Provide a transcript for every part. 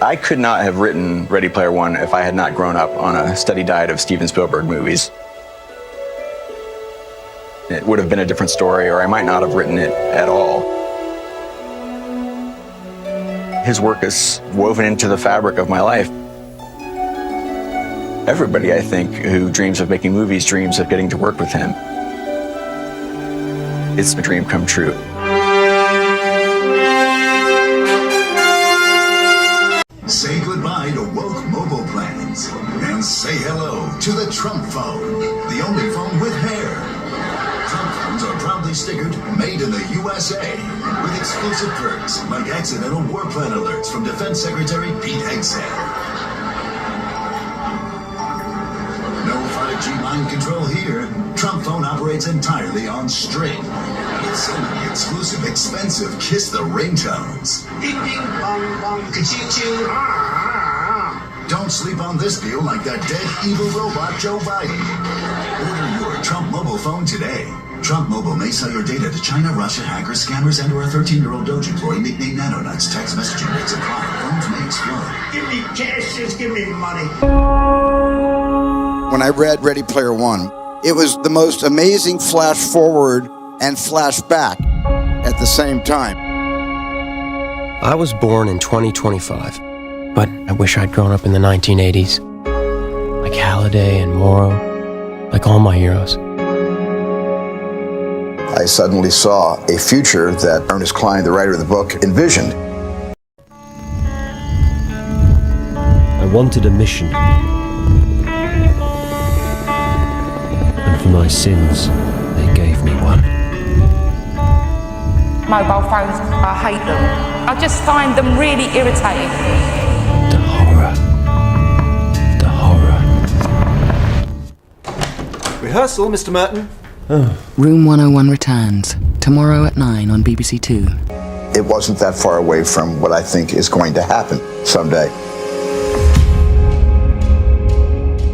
I could not have written Ready Player One if I had not grown up on a steady diet of Steven Spielberg movies. It would have been a different story, or I might not have written it at all. His work is woven into the fabric of my life. Everybody, I think, who dreams of making movies dreams of getting to work with him. It's a dream come true. Say goodbye to woke mobile plans and say hello to the Trump phone, the only phone with hair. Trump phones are proudly stickered, made in the USA, with exclusive perks like accidental war plan alerts from Defense Secretary Pete Hegseth. No 5G mind control here. Trump phone operates entirely on string. With so many exclusive, expensive kiss the ringtones. Ding ding bong bong ka-ching-ching. Don't sleep on this deal like that dead evil robot Joe Biden. Order your Trump mobile phone today. Trump Mobile may sell your data to China, Russia, hackers, scammers, and or a 13-year-old Doge employee nicknamed Nanonuts. Text messaging rates apply. Phones may explode. Give me cash, just give me money. When I read Ready Player One, it was the most amazing flash forward and flash back at the same time. I was born in 2025, but I wish I'd grown up in the 1980s. Like Halliday and Morrow, like all my heroes. I suddenly saw a future that Ernest Cline, the writer of the book, envisioned. I wanted a mission. And for my sins, they gave me one. Mobile phones, I hate them. I just find them really irritating. The horror. The horror. Rehearsal, Mr. Merton. Room 101 returns, tomorrow at 9 on BBC Two. It wasn't that far away from what I think is going to happen someday.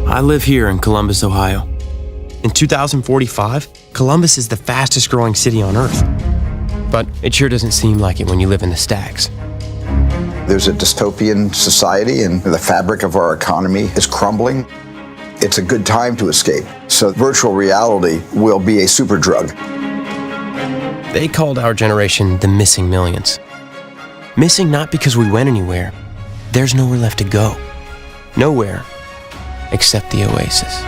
I live here in Columbus, Ohio. In 2045, Columbus is the fastest growing city on Earth. But it sure doesn't seem like it when you live in the stacks. There's a dystopian society and the fabric of our economy is crumbling. It's a good time to escape. So virtual reality will be a super drug. They called our generation the missing millions. Missing not because we went anywhere. There's nowhere left to go. Nowhere except the oasis.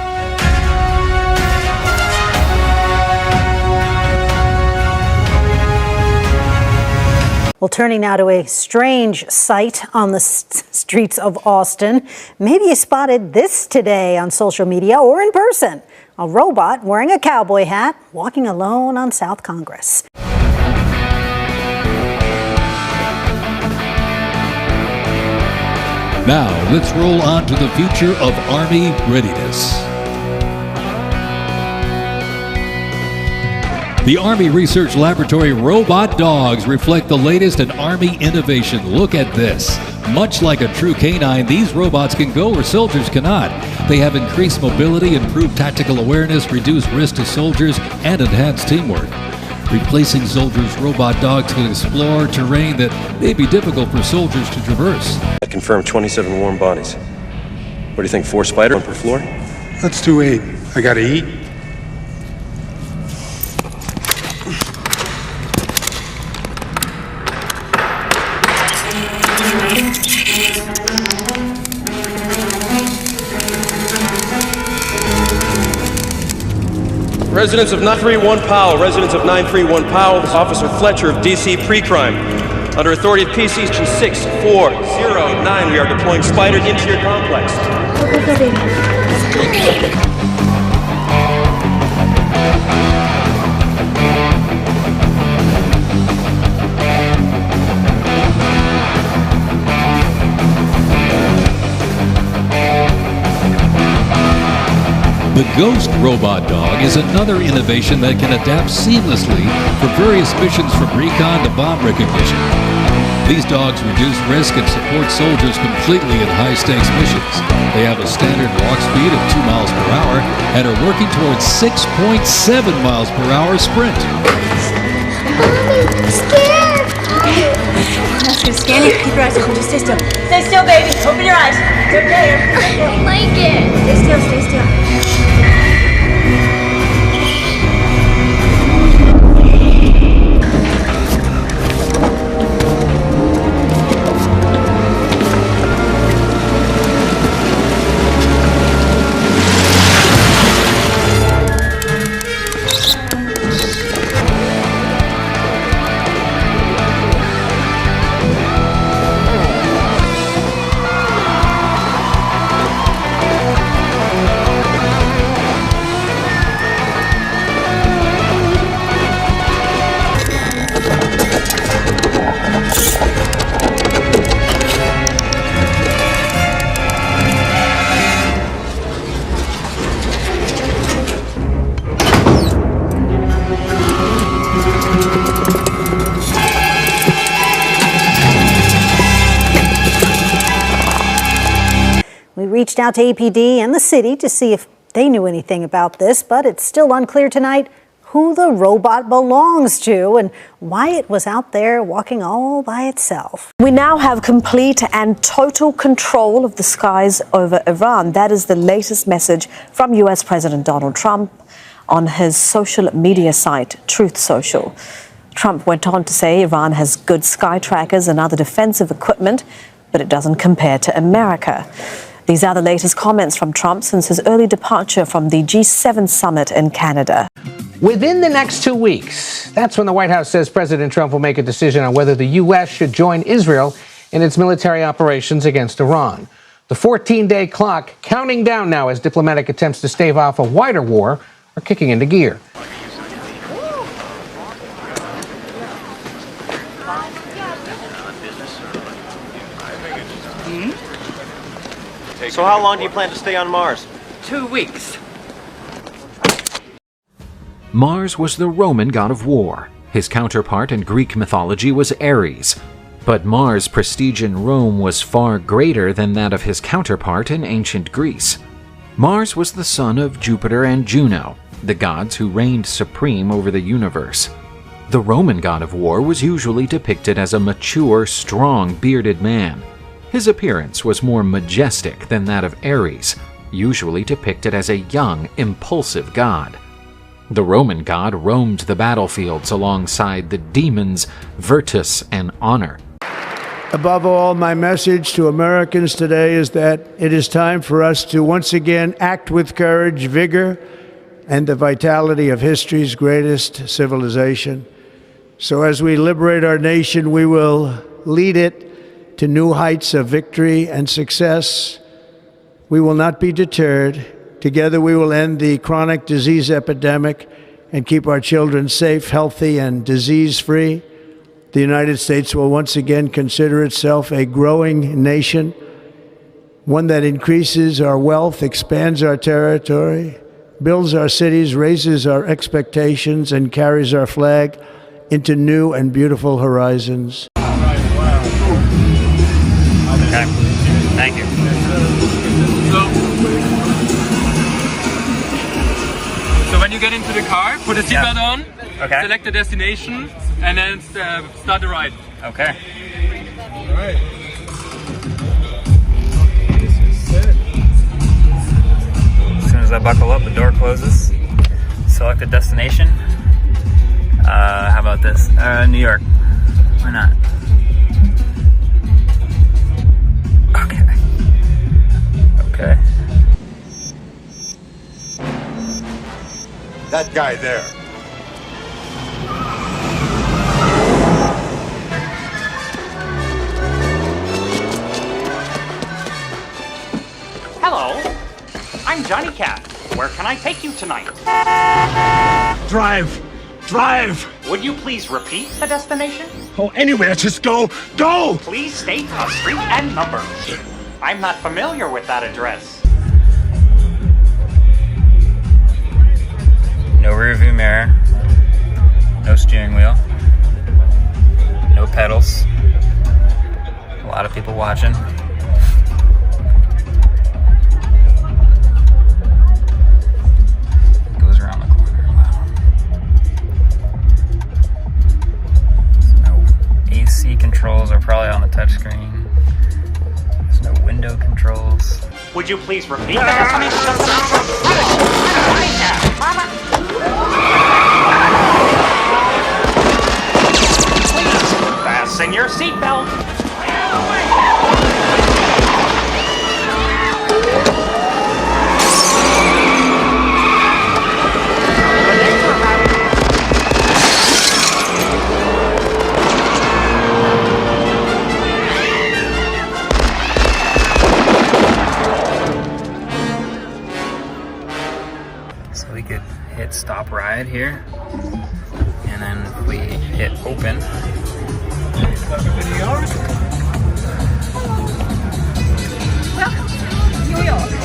Well, turning now to a strange sight on the streets of Austin. Maybe you spotted this today on social media or in person. A robot wearing a cowboy hat, walking alone on South Congress. Now, let's roll on to the future of Army readiness. The Army Research Laboratory robot dogs reflect the latest in Army innovation. Look at this. Much like a true canine, these robots can go where soldiers cannot. They have increased mobility, improved tactical awareness, reduced risk to soldiers, and enhanced teamwork. Replacing soldiers, robot dogs can explore terrain that may be difficult for soldiers to traverse. I confirmed 27 warm bodies. What do you think, 4 spider on per floor? Let's do 8. I gotta eat. Residents of 931 Powell, residents of 931 Powell, Officer Fletcher of DC Pre-Crime. Under authority of PC 6409, we are deploying Spider into your complex. The Ghost Robot Dog is another innovation that can adapt seamlessly for various missions from recon to bomb recognition. These dogs reduce risk and support soldiers completely in high-stakes missions. They have a standard walk speed of 2 miles per hour and are working towards 6.7 miles per hour sprint. I'm scared. Not too scared. Annie, keep your eyes open. Just stay still. Stay still, baby. Open your eyes. It's okay. I don't like it. Stay still, stay still. We reached out to APD and the city to see if they knew anything about this, but it's still unclear tonight who the robot belongs to and why it was out there walking all by itself. We now have complete and total control of the skies over Iran. That is the latest message from US President Donald Trump on his social media site, Truth Social. Trump went on to say Iran has good sky trackers and other defensive equipment, but it doesn't compare to America. These are the latest comments from Trump since his early departure from the G7 summit in Canada. Within the next 2 weeks, that's when the White House says President Trump will make a decision on whether the U.S. should join Israel in its military operations against Iran. The 14-day clock counting down now as diplomatic attempts to stave off a wider war are kicking into gear. So how long do you plan to stay on Mars? 2 weeks. Mars was the Roman god of war. His counterpart in Greek mythology was Ares. But Mars' prestige in Rome was far greater than that of his counterpart in ancient Greece. Mars was the son of Jupiter and Juno, the gods who reigned supreme over the universe. The Roman god of war was usually depicted as a mature, strong, bearded man. His appearance was more majestic than that of Ares, usually depicted as a young, impulsive god. The Roman god roamed the battlefields alongside the demons Virtus and Honor. Above all, my message to Americans today is that it is time for us to once again act with courage, vigor, and the vitality of history's greatest civilization. So as we liberate our nation, we will lead it to new heights of victory and success. We will not be deterred. Together we will end the chronic disease epidemic and keep our children safe, healthy, and disease-free. The United States will once again consider itself a growing nation, one that increases our wealth, expands our territory, builds our cities, raises our expectations, and carries our flag into new and beautiful horizons. Okay. Thank you. So when you get into the car, put a seatbelt on, Okay. select the destination, and then start the ride. Okay. All right. As soon as I buckle up, the door closes. Select a destination. How about this? New York. Why not? Okay. Okay. That guy there. Hello, I'm Johnny Cat. Where can I take you tonight? Drive! Drive! Would you please repeat the destination? Oh, anywhere, just go! Go! Please state a street and number. I'm not familiar with that address. No rear view mirror. No steering wheel. No pedals. A lot of people watching. Goes around the corner. Wow. No AC. AC controls are probably on the touchscreen. There's no window controls. Would you please repeat that? Fasten your seatbelt. So we could hit stop ride here, and then if we hit open, New York.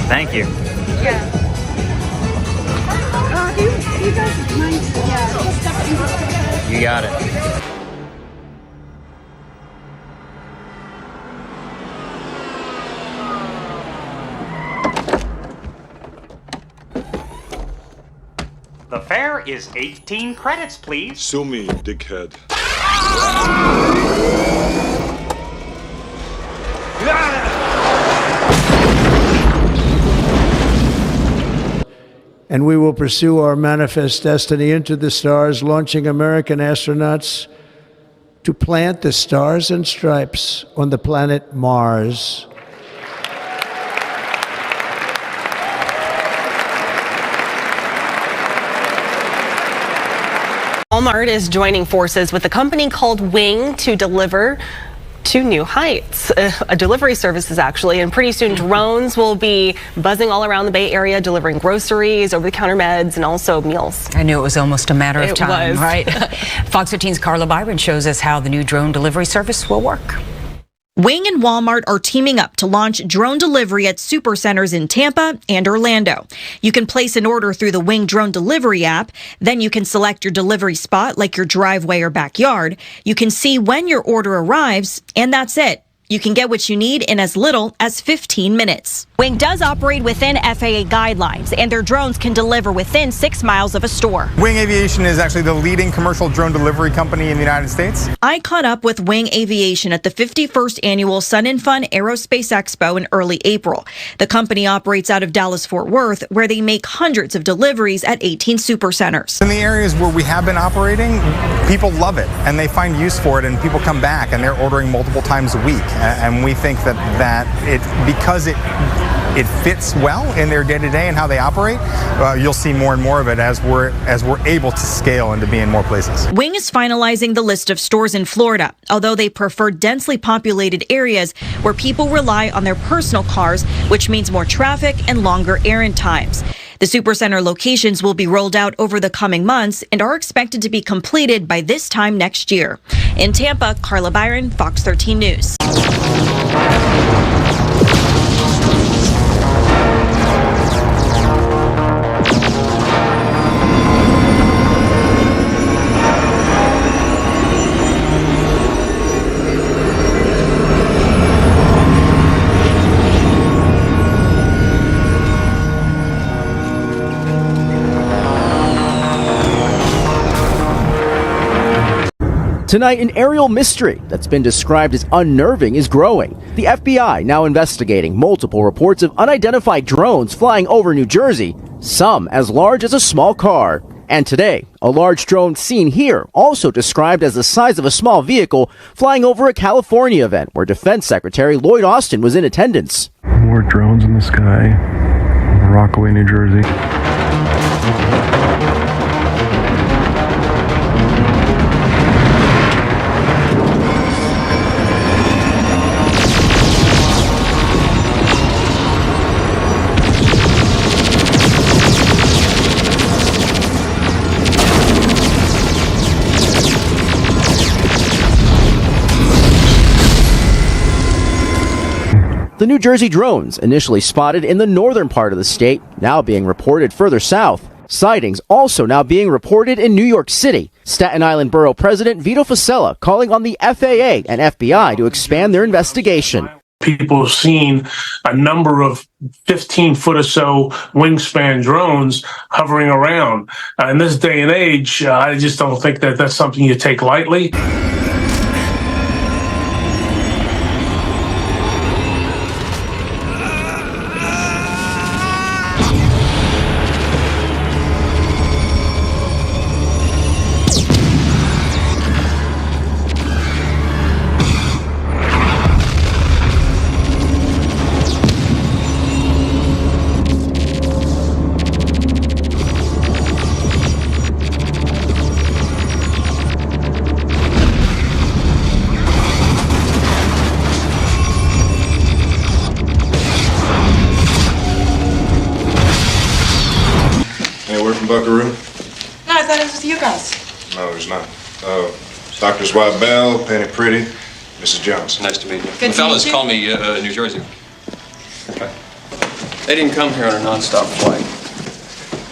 thank you. Yeah. He does nice. Yeah. You got it. The fare is 18 credits, please. Sue me, dickhead. And we will pursue our manifest destiny into the stars, launching American astronauts to plant the stars and stripes on the planet Mars. Walmart is joining forces with a company called Wing to deliver to new heights. A delivery services actually, and pretty soon drones will be buzzing all around the Bay Area delivering groceries, over-the-counter meds, and also meals. I knew it was almost a matter of It time, was. right? Fox 15's Carla Byron shows us how the new drone delivery service will work. Wing and Walmart are teaming up to launch drone delivery at supercenters in Tampa and Orlando. You can place an order through the Wing drone delivery app. Then you can select your delivery spot, like your driveway or backyard. You can see when your order arrives, and that's it. You can get what you need in as little as 15 minutes. Wing does operate within FAA guidelines, and their drones can deliver within 6 miles of a store. Wing Aviation is actually the leading commercial drone delivery company in the United States. I caught up with Wing Aviation at the 51st Annual Sun and Fun Aerospace Expo in early April. The company operates out of Dallas-Fort Worth, where they make hundreds of deliveries at 18 supercenters. In the areas where we have been operating, people love it, and they find use for it, and people come back, and they're ordering multiple times a week. And we think that because it fits well in their day-to-day and how they operate, you'll see more and more of it as we're able to scale into being more places. Wing is finalizing the list of stores in Florida, although they prefer densely populated areas where people rely on their personal cars, which means more traffic and longer errand times. The supercenter locations will be rolled out over the coming months and are expected to be completed by this time next year. In Tampa, Carla Byron, Fox 13 News. Tonight, an aerial mystery that's been described as unnerving is growing. The FBI now investigating multiple reports of unidentified drones flying over New Jersey, some as large as a small car. And today, a large drone seen here, also described as the size of a small vehicle, flying over a California event where Defense Secretary Lloyd Austin was in attendance. More drones in the sky, Rockaway, New Jersey. The New Jersey drones, initially spotted in the northern part of the state, now being reported further south. Sightings also now being reported in New York City. Staten Island Borough President Vito Fossella calling on the FAA and FBI to expand their investigation. People have seen a number of 15-foot or so wingspan drones hovering around. In this day and age, I just don't think that that's something you take lightly. from Buckaroo? No, I thought it was with you guys. No, there's not. Doctors White Bell, Penny Pretty, Mrs. Johnson. Nice to meet you. Good The fellas to meet you. call me New Jersey. They didn't come here on a nonstop flight.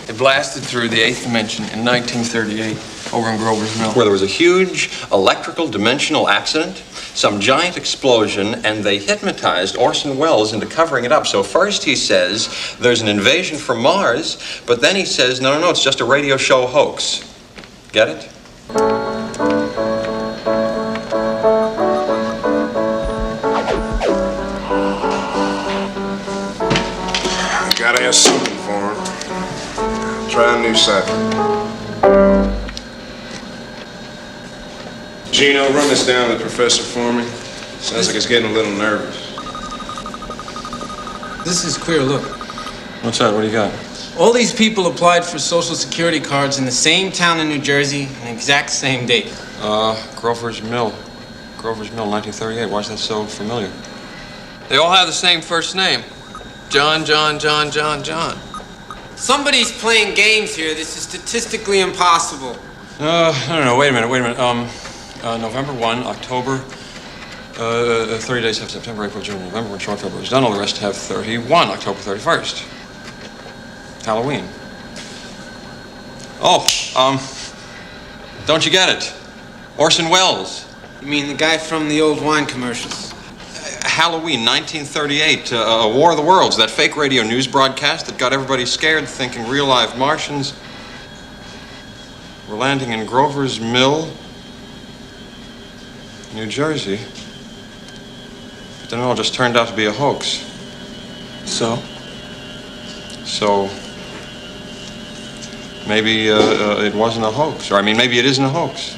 They blasted through the 8th dimension in 1938 over in Grover's Mill, where there was a huge electrical dimensional accident, some giant explosion, and they hypnotized Orson Welles into covering it up. So first he says there's an invasion from Mars, but then he says, no, it's just a radio show hoax. Get it? Gotta have something for him. Try a new cipher. Gino, run this down to the professor for me. Sounds like it's getting a little nervous. This is queer, look. What's that? What do you got? All these people applied for Social Security cards in the same town in New Jersey on the exact same date. Grover's Mill. Grover's Mill, 1938. Why is that so familiar? They all have the same first name. John. Somebody's playing games here. This is statistically impossible. No, wait a minute. November 1, October, 30 days have September, April, June, November, when short February is done. All the rest have 31, October 31st. Halloween. Oh, don't you get it? Orson Welles. You mean the guy from the old wine commercials? Halloween, 1938, a War of the Worlds, that fake radio news broadcast that got everybody scared, thinking real live Martians were landing in Grover's Mill, New Jersey. But then it all just turned out to be a hoax. So maybe it wasn't a hoax, or maybe it isn't a hoax.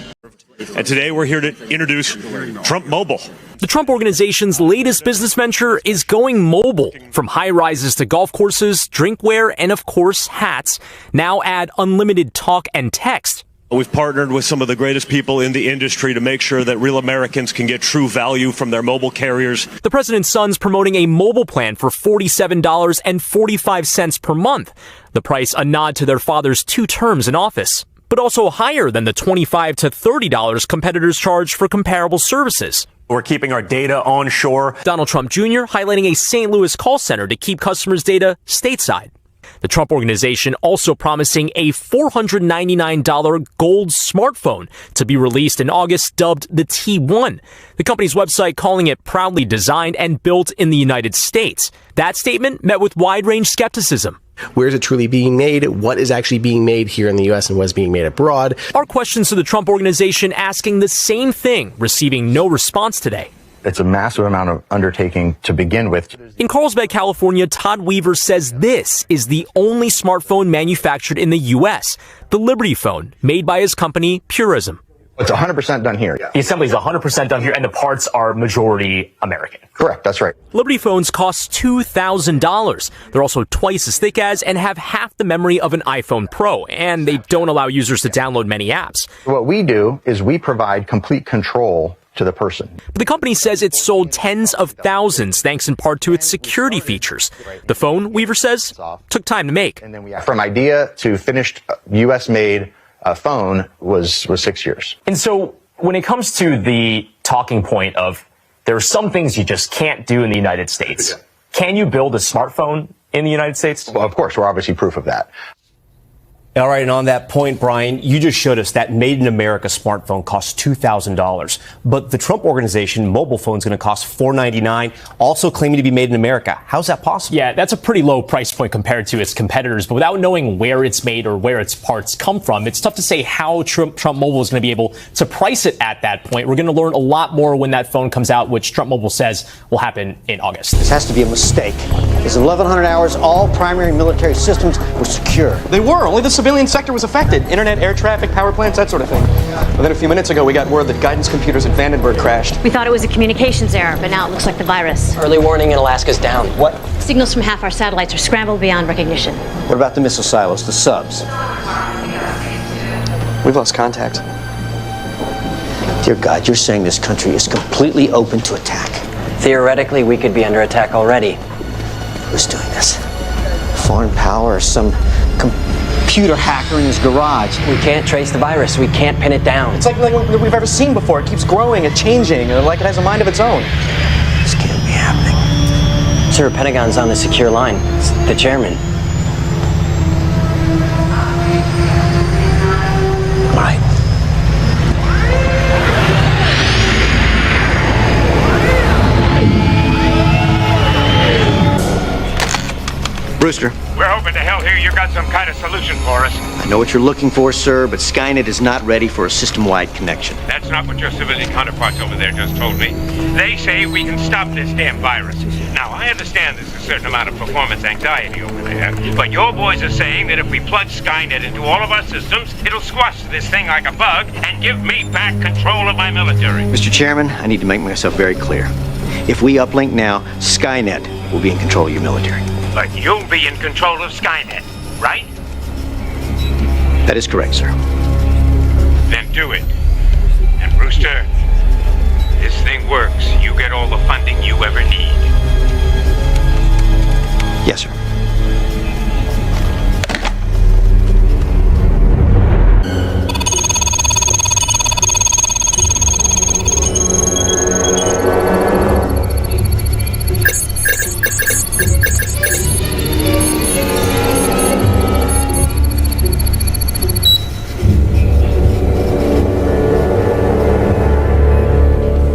And today we're here to introduce Trump Mobile. The Trump Organization's latest business venture is going mobile. From high-rises to golf courses, drinkware, and of course, hats. Now add unlimited talk and text. We've partnered with some of the greatest people in the industry to make sure that real Americans can get true value from their mobile carriers. The president's son's promoting a mobile plan for $47.45 per month. The price a nod to their father's 2 terms in office, but also higher than the $25 to $30 competitors charge for comparable services. We're keeping our data onshore. Donald Trump Jr. highlighting a St. Louis call center to keep customers' data stateside. The Trump Organization also promising a $499 gold smartphone to be released in August, dubbed the T1. The company's website calling it proudly designed and built in the United States. That statement met with wide-range skepticism. Where is it truly being made? What is actually being made here in the U.S. and what is being made abroad? Our questions to the Trump Organization asking the same thing, receiving no response today. It's a massive amount of undertaking to begin with. In Carlsbad, California, Todd Weaver says this is the only smartphone manufactured in the U.S., the Liberty phone, made by his company, Purism. It's 100% done here. The assembly is 100% done here, and the parts are majority American. Correct, that's right. Liberty phones cost $2,000. They're also twice as thick as and have half the memory of an iPhone Pro, and they don't allow users to download many apps. What we do is we provide complete control to the person. But the company says it's sold tens of thousands thanks in part to its security features. The phone, Weaver says, took time to make. From idea to finished U.S.-made phone was 6 years. And so when it comes to the talking point of there are some things you just can't do in the United States, can you build a smartphone in the United States? Well, of course, we're obviously proof of that. All right, and on that point, Brian, you just showed us that Made in America smartphone costs $2,000. But the Trump Organization mobile phone is going to cost $499, also claiming to be made in America. How's that possible? Yeah, that's a pretty low price point compared to its competitors. But without knowing where it's made or where its parts come from, it's tough to say how Trump Mobile is going to be able to price it at that point. We're going to learn a lot more when that phone comes out, which Trump Mobile says will happen in August. This has to be a mistake. Because in 1,100 hours, all primary military systems were secure. They were. Only the civilian sector was affected. Internet, air traffic, power plants, that sort of thing. But then a few minutes ago, we got word that guidance computers at Vandenberg crashed. We thought it was a communications error, but now it looks like the virus. Early warning in Alaska's down. What? Signals from half our satellites are scrambled beyond recognition. What about the missile silos, the subs? We've lost contact. Dear God, you're saying this country is completely open to attack. Theoretically, we could be under attack already. Who's doing this? Foreign power or some computer hacker in his garage. We can't trace the virus. We can't pin it down. It's like nothing we've ever seen before. It keeps growing and changing, like it has a mind of its own. This can't be happening. Sir, Pentagon's on the secure line. It's the chairman. All right. Brewster, We're hoping to hell here you got some kind of solution for us. I know what you're looking for, sir, but Skynet is not ready for a system-wide connection. That's not what your civilian counterparts over there just told me. They say we can stop this damn virus. Now, I understand there's a certain amount of performance anxiety over there, but your boys are saying that if we plug Skynet into all of our systems, it'll squash this thing like a bug and give me back control of my military. Mr. Chairman, I need to make myself very clear. If we uplink now, Skynet will be in control of your military. But you'll be in control of Skynet, right? That is correct, sir. Then do it. And Brewster, this thing works. You get all the funding you ever need. Yes, sir.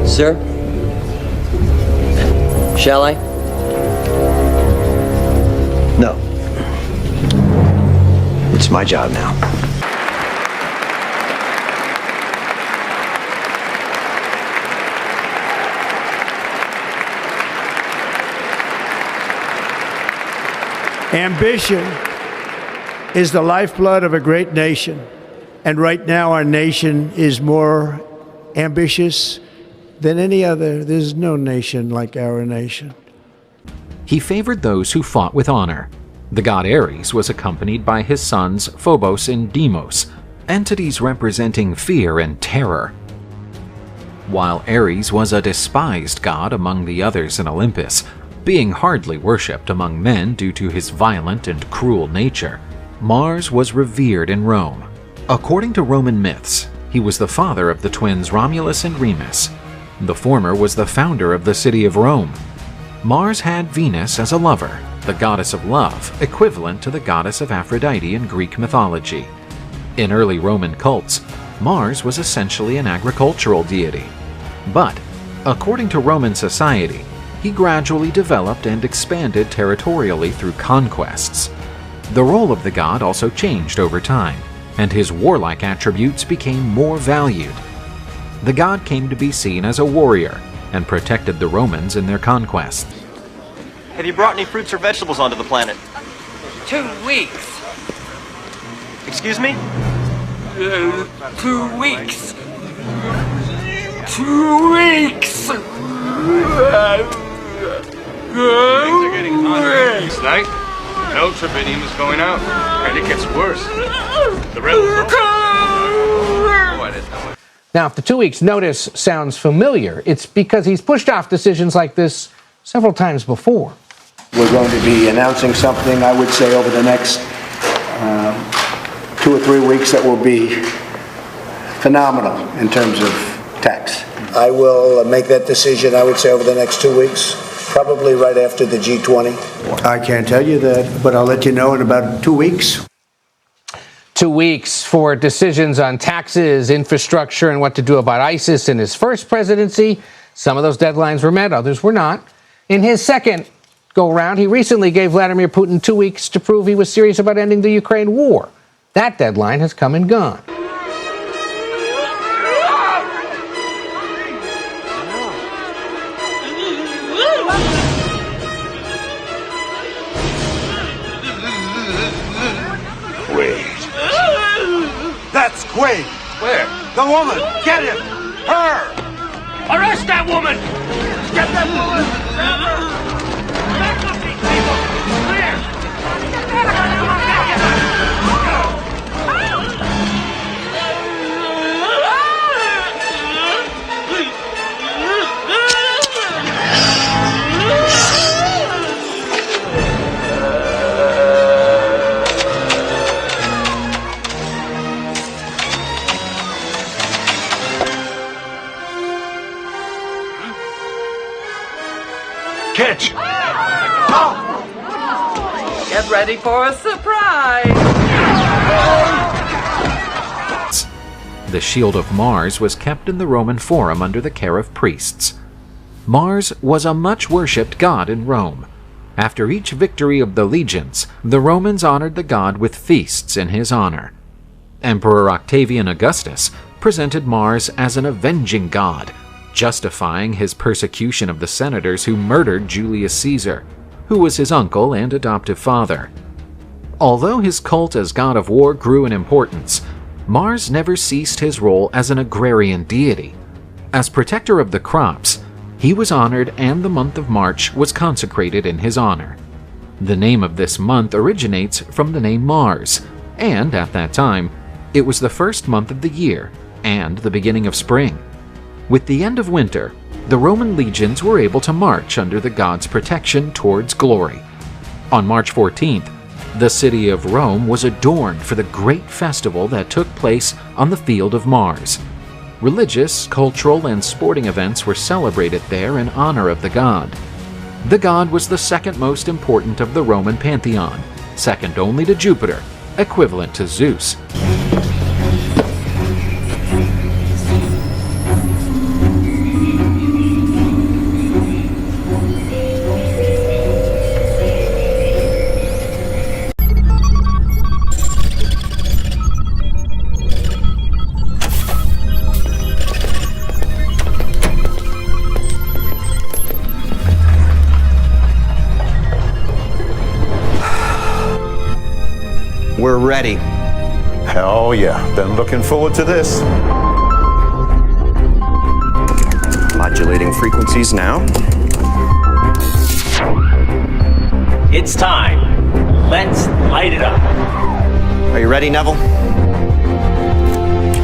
Sir? Shall I? No. It's my job now. Ambition is the lifeblood of a great nation. And right now, our nation is more ambitious than any other. There's no nation like our nation. He favored those who fought with honor. The god Ares was accompanied by his sons Phobos and Deimos, entities representing fear and terror. While Ares was a despised god among the others in Olympus, being hardly worshipped among men due to his violent and cruel nature, Mars was revered in Rome. According to Roman myths, he was the father of the twins Romulus and Remus. The former was the founder of the city of Rome. Mars had Venus as a lover, the goddess of love, equivalent to the goddess of Aphrodite in Greek mythology. In early Roman cults, Mars was essentially an agricultural deity. But, according to Roman society, he gradually developed and expanded territorially through conquests. The role of the god also changed over time, and his warlike attributes became more valued. The god came to be seen as a warrior and protected the Romans in their conquests. Have you brought any fruits or vegetables onto the planet? 2 weeks. Excuse me? 2 weeks. 2 weeks. Things are getting hotter each night. No tribinium is going out, and it gets worse. The rebels. Now, if the 2 weeks' notice sounds familiar, it's because he's pushed off decisions like this several times before. We're going to be announcing something, I would say, over the next 2 or 3 weeks that will be phenomenal in terms of tax. I will make that decision, I would say, over the next 2 weeks, probably right after the G20. I can't tell you that, but I'll let you know in about 2 weeks. 2 weeks for decisions on taxes, infrastructure, and what to do about ISIS in his first presidency. Some of those deadlines were met, others were not. In his second go-round, he recently gave Vladimir Putin 2 weeks to prove he was serious about ending the Ukraine war. That deadline has come and gone. That's Quaid. Where? The woman. Get him. Her. Arrest that woman! Get that woman. Grab her. Back up these people! catch. Get ready for a surprise. The shield of Mars was kept in the Roman Forum under the care of priests. Mars was a much worshipped god in Rome. After each victory of the legions, the Romans honored the god with feasts in his honor. Emperor Octavian Augustus presented Mars as an avenging god, justifying his persecution of the senators who murdered Julius Caesar, who was his uncle and adoptive father. Although his cult as god of war grew in importance, Mars never ceased his role as an agrarian deity. As protector of the crops, he was honored, and the month of March was consecrated in his honor. The name of this month originates from the name Mars, and at that time, it was the first month of the year and the beginning of spring. With the end of winter, the Roman legions were able to march under the god's protection towards glory. On March 14th, the city of Rome was adorned for the great festival that took place on the field of Mars. Religious, cultural, and sporting events were celebrated there in honor of the god. The god was the second most important of the Roman pantheon, second only to Jupiter, equivalent to Zeus. We're ready. Hell yeah. Been looking forward to this. Modulating frequencies now. It's time. Let's light it up. Are you ready, Neville?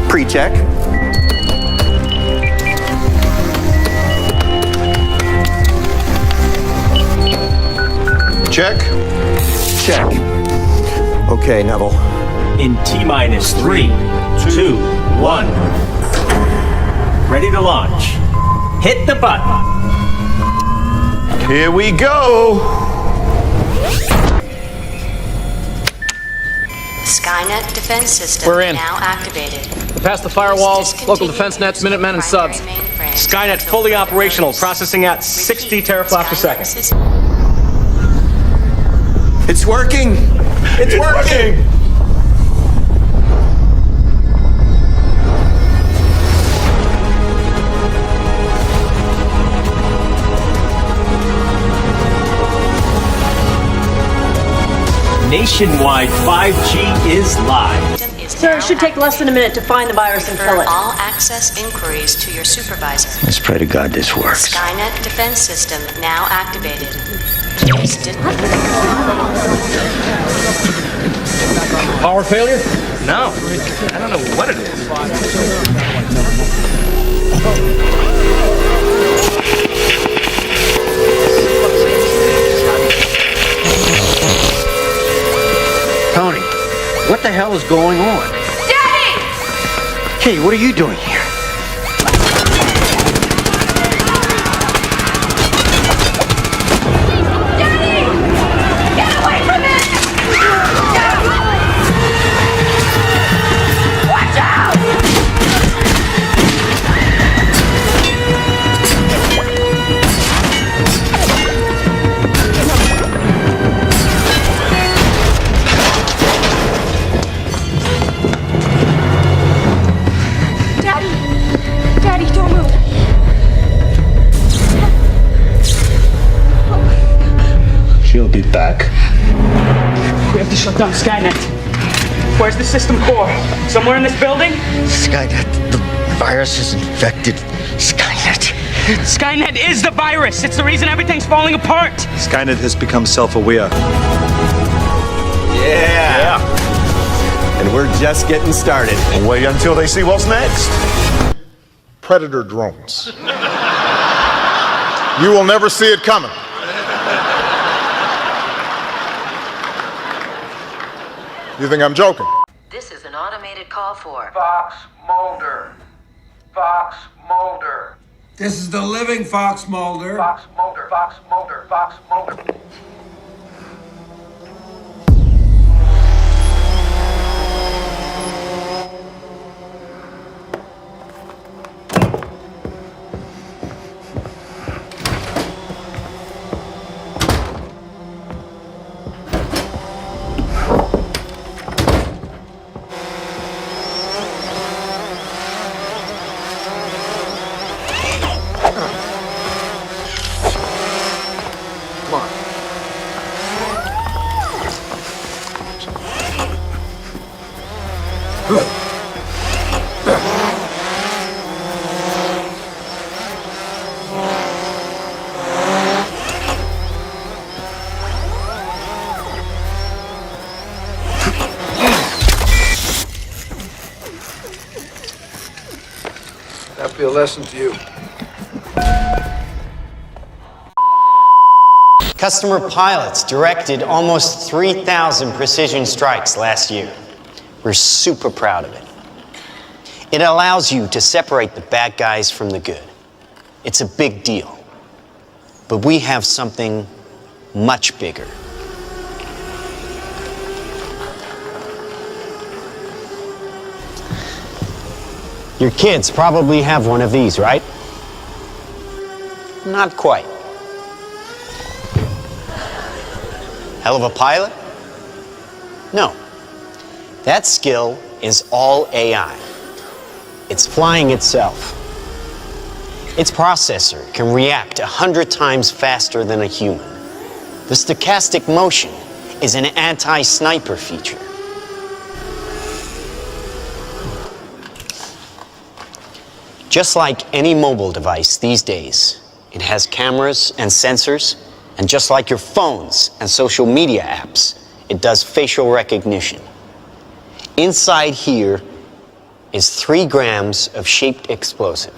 Pre-check. Check. Check. Okay, Neville. In T-minus 3, 2, 1. Ready to launch. Hit the button. Here we go. Skynet defense system We're in. now activated. Past the firewalls, local defense nets, Minutemen, and subs. Skynet fully operational, processing at 60 teraflops per second. It's working! It's working. Nationwide 5G is live. Sir, it should take less than a minute to find the virus and kill it. All access inquiries to your supervisor. Let's pray to God this works. Skynet defense system now activated. Power failure? No. I don't know what it is. Tony, what the hell is going on? Daddy! Hey, what are you doing here? Daddy, don't move. She'll be back. We have to shut down Skynet. Where's the system core? Somewhere in this building? Skynet, the virus has infected Skynet. Skynet is the virus. It's the reason everything's falling apart. Skynet has become self-aware. Yeah. And we're just getting started. Wait until they see what's next. Predator drones. You will never see it coming. You think I'm joking? This is an automated call for Fox Mulder. Fox Mulder. This is the living Fox Mulder. Fox Mulder. Fox motor, Fox motor. That'll be a lesson to you. Customer pilots directed almost 3,000 precision strikes last year. We're super proud of it. It allows you to separate the bad guys from the good. It's a big deal. But we have something much bigger. Your kids probably have one of these, right? Not quite. Hell of a pilot? No. That skill is all AI. It's flying itself. Its processor can react 100 times faster than a human. The stochastic motion is an anti-sniper feature. Just like any mobile device these days, it has cameras and sensors, and just like your phones and social media apps, it does facial recognition. Inside here is 3 grams of shaped explosive.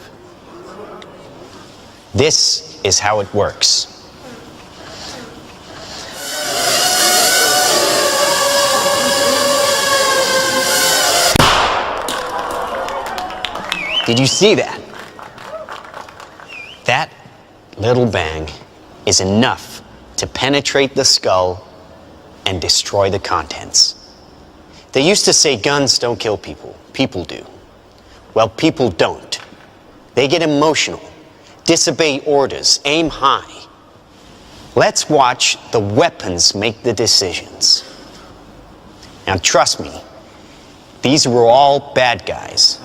This is how it works. Did you see that? That little bang is enough to penetrate the skull and destroy the contents. They used to say guns don't kill people. People do. Well, people don't. They get emotional, disobey orders, aim high. Let's watch the weapons make the decisions. Now, trust me, these were all bad guys.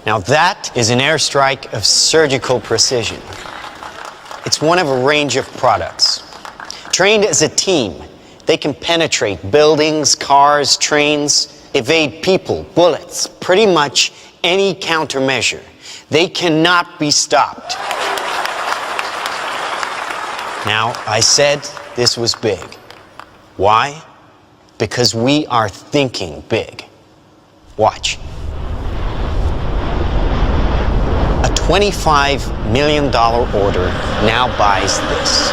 Now that is an airstrike of surgical precision. It's one of a range of products. Trained as a team, they can penetrate buildings, cars, trains, evade people, bullets, pretty much any countermeasure. They cannot be stopped. Now, I said this was big. Why? Because we are thinking big. Watch. A $25 million order now buys this.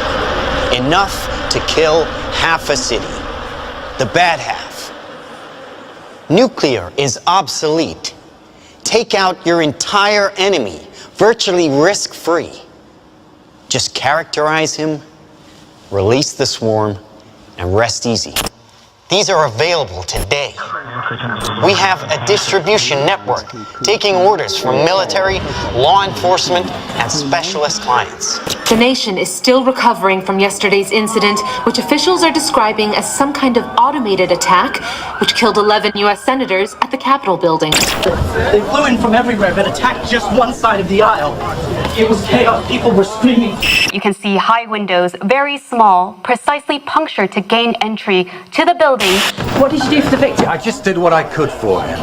Enough to kill half a city. The bad half. Nuclear is obsolete. Take out your entire enemy, virtually risk-free. Just characterize him, release the swarm, and rest easy. These are available today. We have a distribution network taking orders from military, law enforcement, and specialist clients. The nation is still recovering from yesterday's incident, which officials are describing as some kind of automated attack, which killed 11 U.S. senators at the Capitol building. They flew in from everywhere but attacked just one side of the aisle. It was chaos. People were screaming. You can see high windows, very small, precisely punctured to gain entry to the building. What did you do for the victim? I just did what I could for him.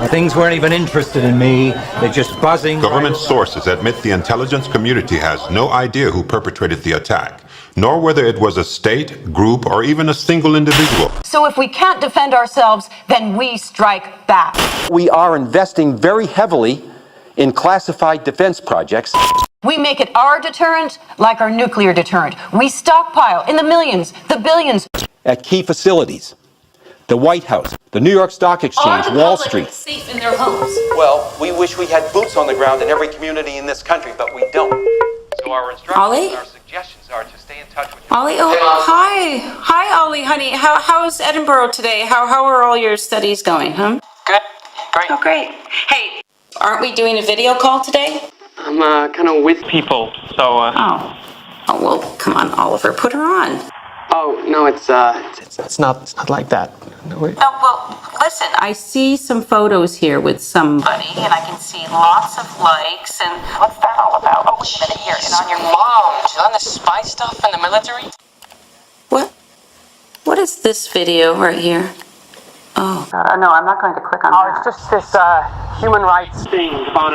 Things weren't even interested in me. They're just buzzing. Government sources admit the intelligence community has no idea who perpetrated the attack, nor whether it was a state, group, or even a single individual. So if we can't defend ourselves, then we strike back. We are investing very heavily in classified defense projects. We make it our deterrent like our nuclear deterrent. We stockpile in the millions, the billions. At key facilities, the White House, the New York Stock Exchange, Wall Street. Safe in their homes? Well, we wish we had boots on the ground in every community in this country, but we don't. So our instructions Ollie? and our suggestions are to stay in touch with Ollie, hi, Ollie, honey. How's Edinburgh today? How are all your studies going, huh? Good. Great. Oh, great. Hey, aren't we doing a video call today? I'm kind of with people, so. Oh, well, come on, Oliver, put her on. Oh no, it's not like that. No, wait. Oh, well, listen, I see some photos here with somebody, and I can see lots of likes, and what's that all about? Oh, wait a minute here, and on your mom, she's on the spy stuff in the military. What is this video right here? Oh. No, I'm not going to click on that. It's just this human rights thing about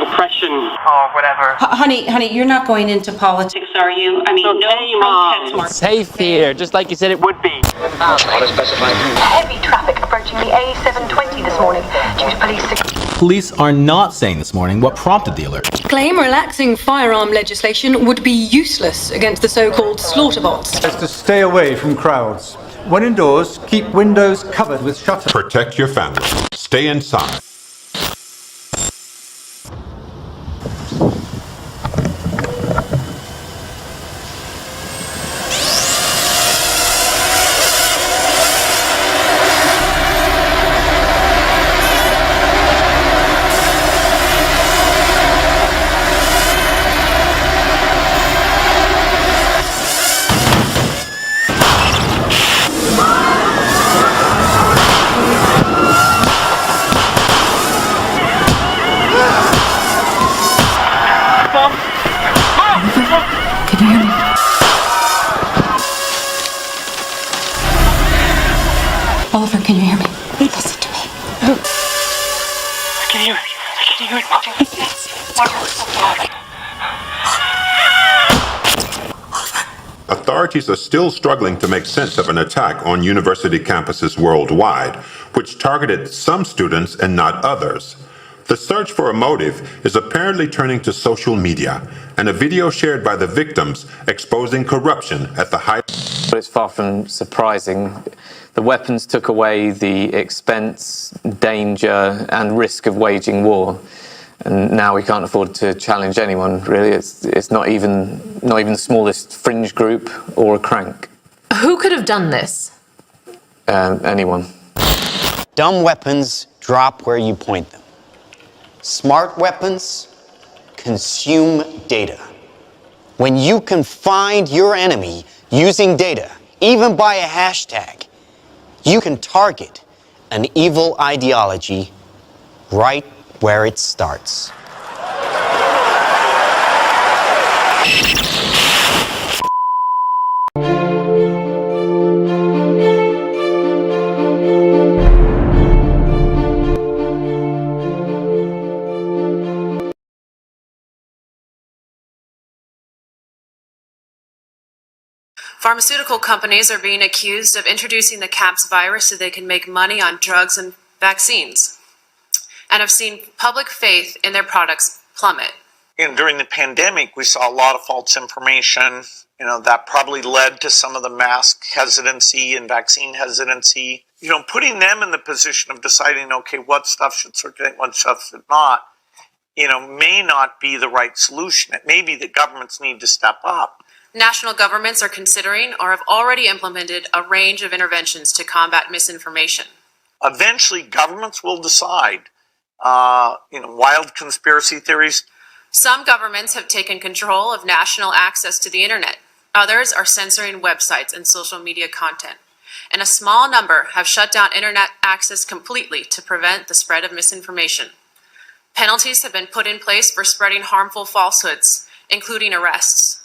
oppression or whatever. Honey, you're not going into politics, are you? I mean, okay, no Mom. Mom. Safe here, just like you said it would be. Heavy traffic approaching the A720 this morning due to police. Police are not saying this morning what prompted the alert. Claim relaxing firearm legislation would be useless against the so-called slaughter bots. Is to stay away from crowds. When indoors, keep windows covered with shutters. Protect your family. Stay inside. Can you hear me? Oliver, can you hear me? Listen to me. I can hear it, Mom. Authorities are still struggling to make sense of an attack on university campuses worldwide, which targeted some students and not others. The search for a motive is apparently turning to social media, and a video shared by the victims exposing corruption at the height. But it's far from surprising. The weapons took away the expense, danger, and risk of waging war. And now we can't afford to challenge anyone, really. It's not even the smallest fringe group or a crank. Who could have done this? Anyone. Dumb weapons drop where you point them. Smart weapons consume data. When you can find your enemy using data, even by a hashtag, you can target an evil ideology right where it starts. Pharmaceutical companies are being accused of introducing the CAPS virus so they can make money on drugs and vaccines, and have seen public faith in their products plummet. During the pandemic, we saw a lot of false information. That probably led to some of the mask hesitancy and vaccine hesitancy. Putting them in the position of deciding, okay, what stuff should circulate, what stuff should not, may not be the right solution. It may be that governments need to step up. National governments are considering or have already implemented a range of interventions to combat misinformation. Eventually, governments will decide. Wild conspiracy theories. Some governments have taken control of national access to the internet. Others are censoring websites and social media content. And a small number have shut down internet access completely to prevent the spread of misinformation. Penalties have been put in place for spreading harmful falsehoods, including arrests.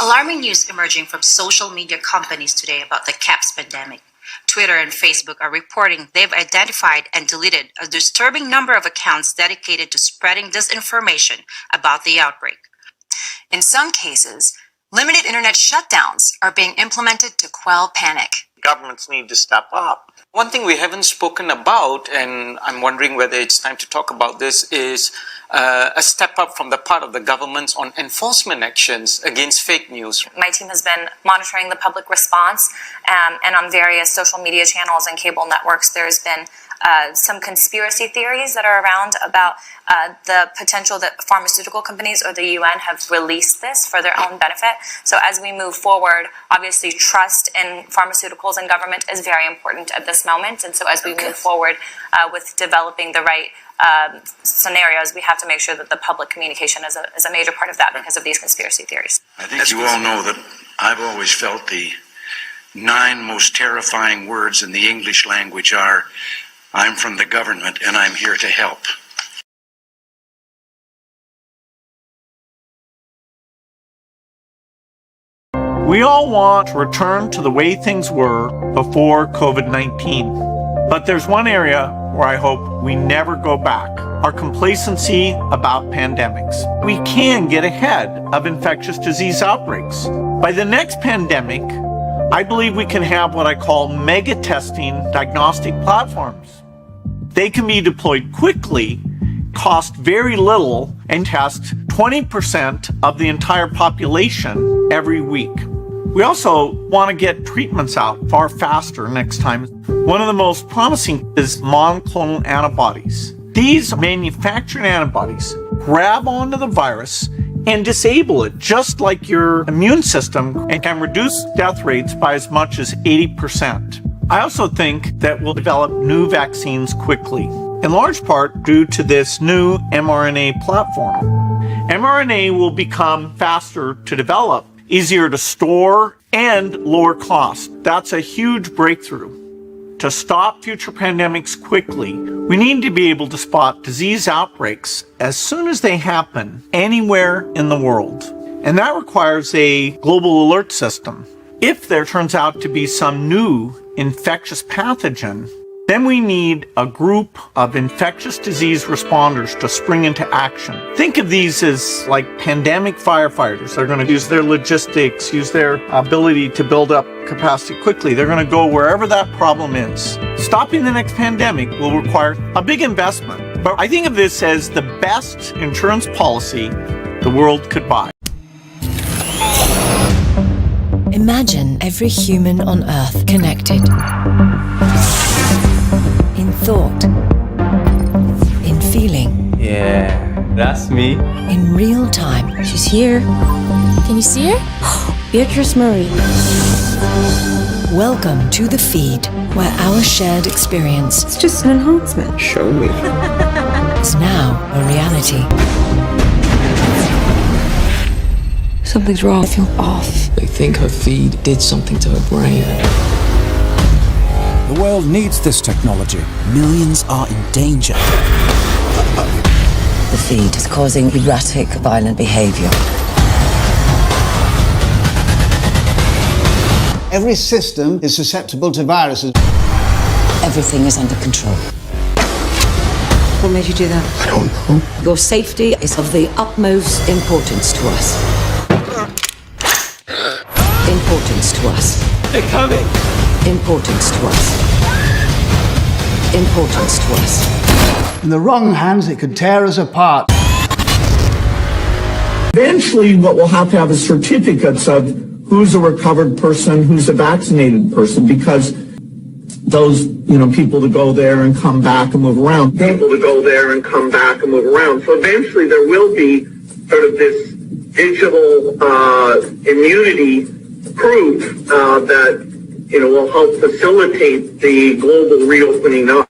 Alarming news emerging from social media companies today about the CAPS pandemic. Twitter and Facebook are reporting they've identified and deleted a disturbing number of accounts dedicated to spreading disinformation about the outbreak. In some cases, limited internet shutdowns are being implemented to quell panic. governments need to step up. One thing we haven't spoken about, and I'm wondering whether it's time to talk about this, is a step up from the part of the governments on enforcement actions against fake news. My team has been monitoring the public response, and on various social media channels and cable networks, there's been some conspiracy theories that are around about the potential that pharmaceutical companies or the UN have released this for their own benefit. So as we move forward, obviously trust in pharmaceuticals and government is very important at this moment. And so as we move forward with developing the right scenarios, we have to make sure that the public communication is a major part of that because of these conspiracy theories. I think you all know that I've always felt the 9 most terrifying words in the English language are, I'm from the government and I'm here to help. We all want to return to the way things were before COVID-19. But there's one area where I hope we never go back. Our complacency about pandemics. We can get ahead of infectious disease outbreaks. By the next pandemic, I believe we can have what I call mega testing diagnostic platforms. They can be deployed quickly, cost very little, and test 20% of the entire population every week. We also want to get treatments out far faster next time. One of the most promising is monoclonal antibodies. These manufactured antibodies grab onto the virus and disable it, just like your immune system, and can reduce death rates by as much as 80%. I also think that we'll develop new vaccines quickly, in large part due to this new mRNA platform. mRNA will become faster to develop, easier to store, and lower cost. That's a huge breakthrough. To stop future pandemics quickly, we need to be able to spot disease outbreaks as soon as they happen anywhere in the world. And that requires a global alert system. If there turns out to be some new infectious pathogen, then we need a group of infectious disease responders to spring into action. Think of these as like pandemic firefighters. They're going to use their logistics, use their ability to build up capacity quickly. They're going to go wherever that problem is. Stopping the next pandemic will require a big investment. But I think of this as the best insurance policy the world could buy. Imagine every human on Earth connected. In thought. In feeling. Yeah, that's me. In real time. She's here. Can you see her? Beatrice Murray. Welcome to the feed, where our shared experience. It's just an enhancement. Show me. Is now a reality. Something's wrong. I feel off. They think her feed did something to her brain. The world needs this technology. Millions are in danger. The feed is causing erratic, violent behavior. Every system is susceptible to viruses. Everything is under control. What made you do that? I don't know. Your safety is of the utmost importance to us. Importance to us. They're coming. Importance to us. Importance to us. In the wrong hands, it could tear us apart. Eventually, what we'll have is certificates of who's a recovered person, who's a vaccinated person, because those, people to go there and come back and move around. So eventually there will be sort of this digital immunity proof that will help facilitate the global reopening up.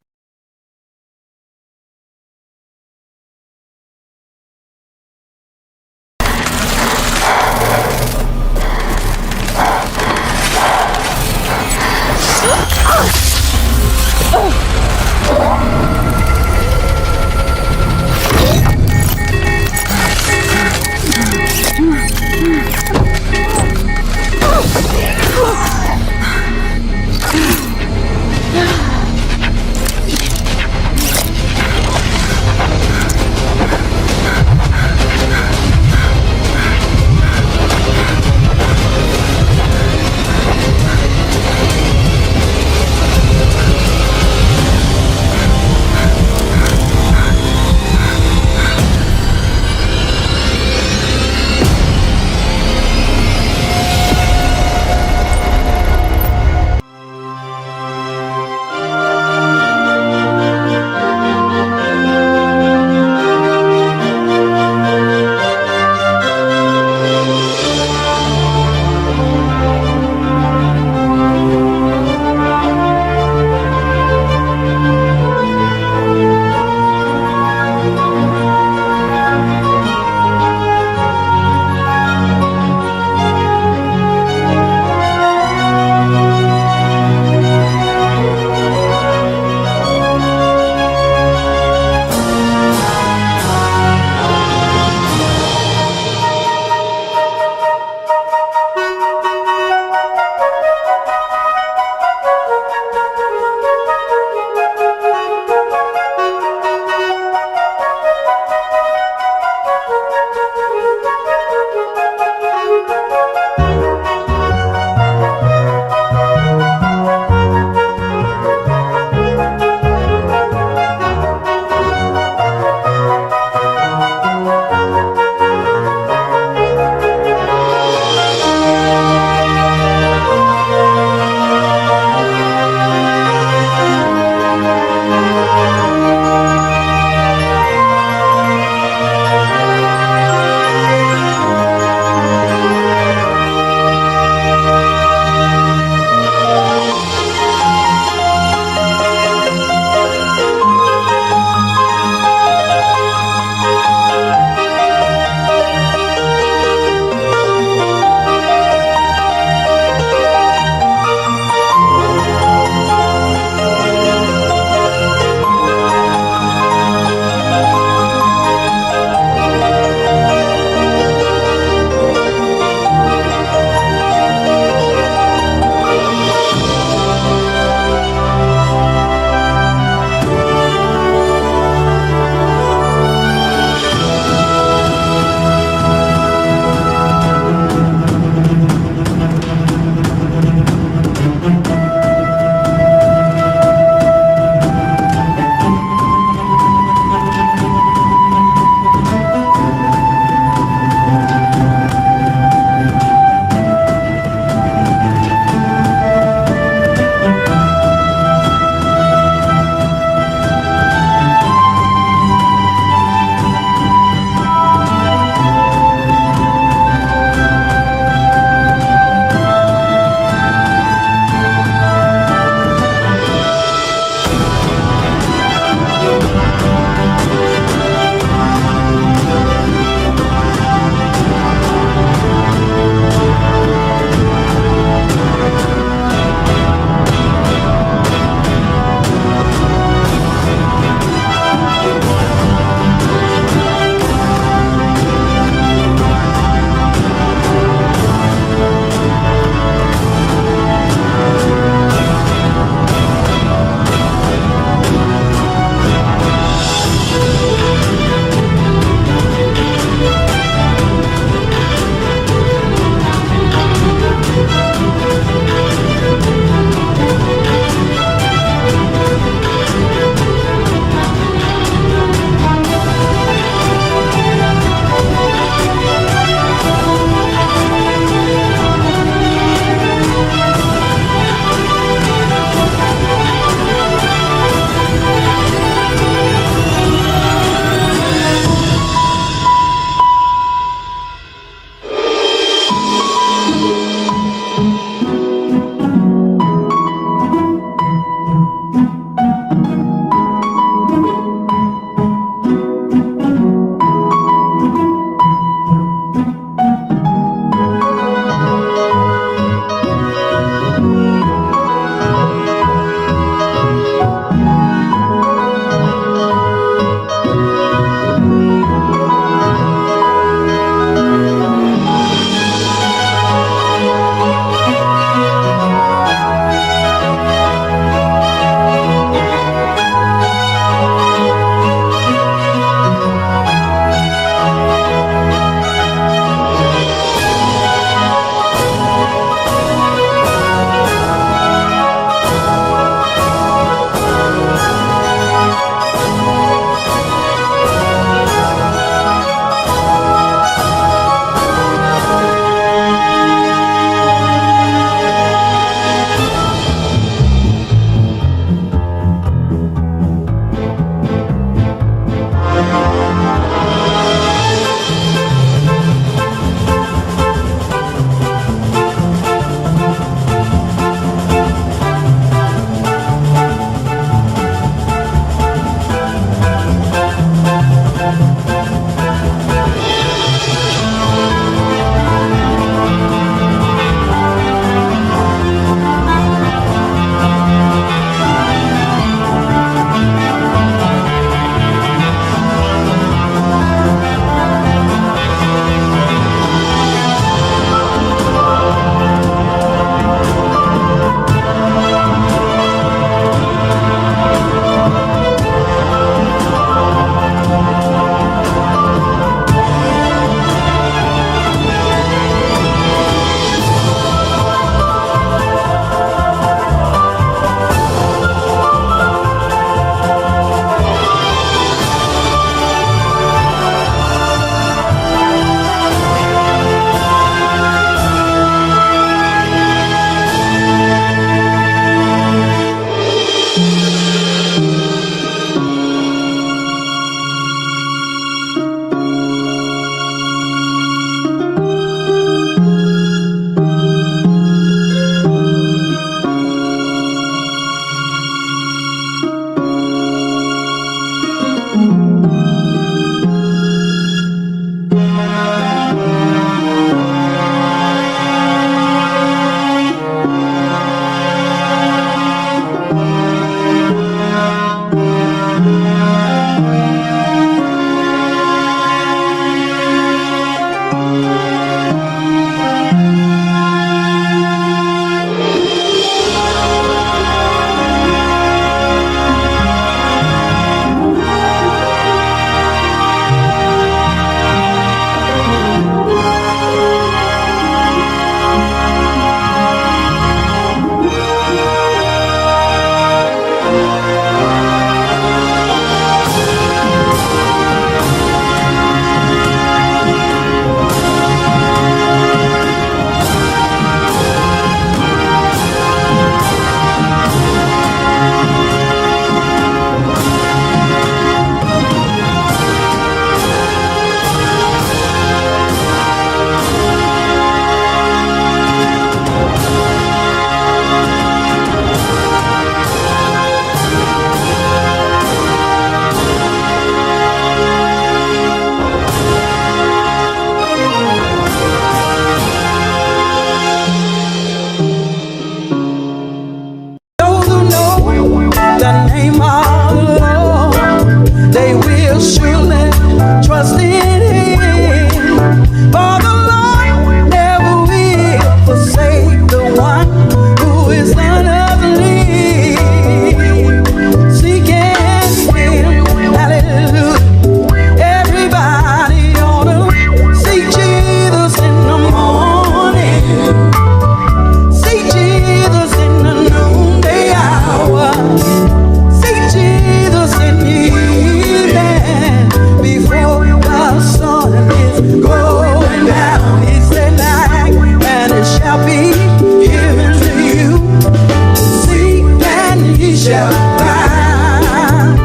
shall find.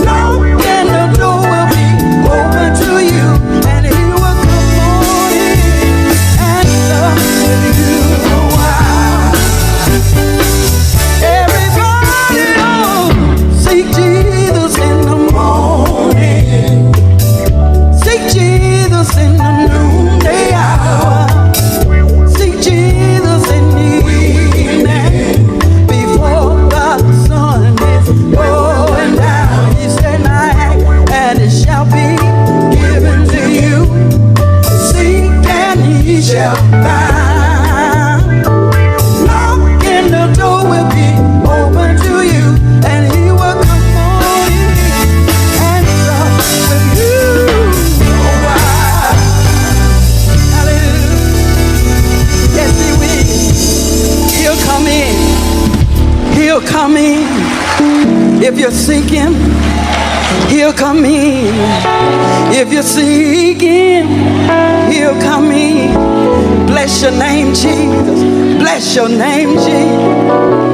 Knock and the door will be open to you, and he will come on in and love with you a while. Everybody seek Jesus in the morning, seek Jesus in the noonday hour, seek Jesus in the evening before the sun is going down. He said, "Knock and it shall be given to you. Seek and ye shall find. Knock and the door will be open to you, and he will come on in and sup with you a while." Hallelujah. Yes, he will. He'll come in. He'll come in. If you're seeking, he'll come in. If you're seeking, he'll come in. Bless your name, Jesus. Bless your name, Jesus.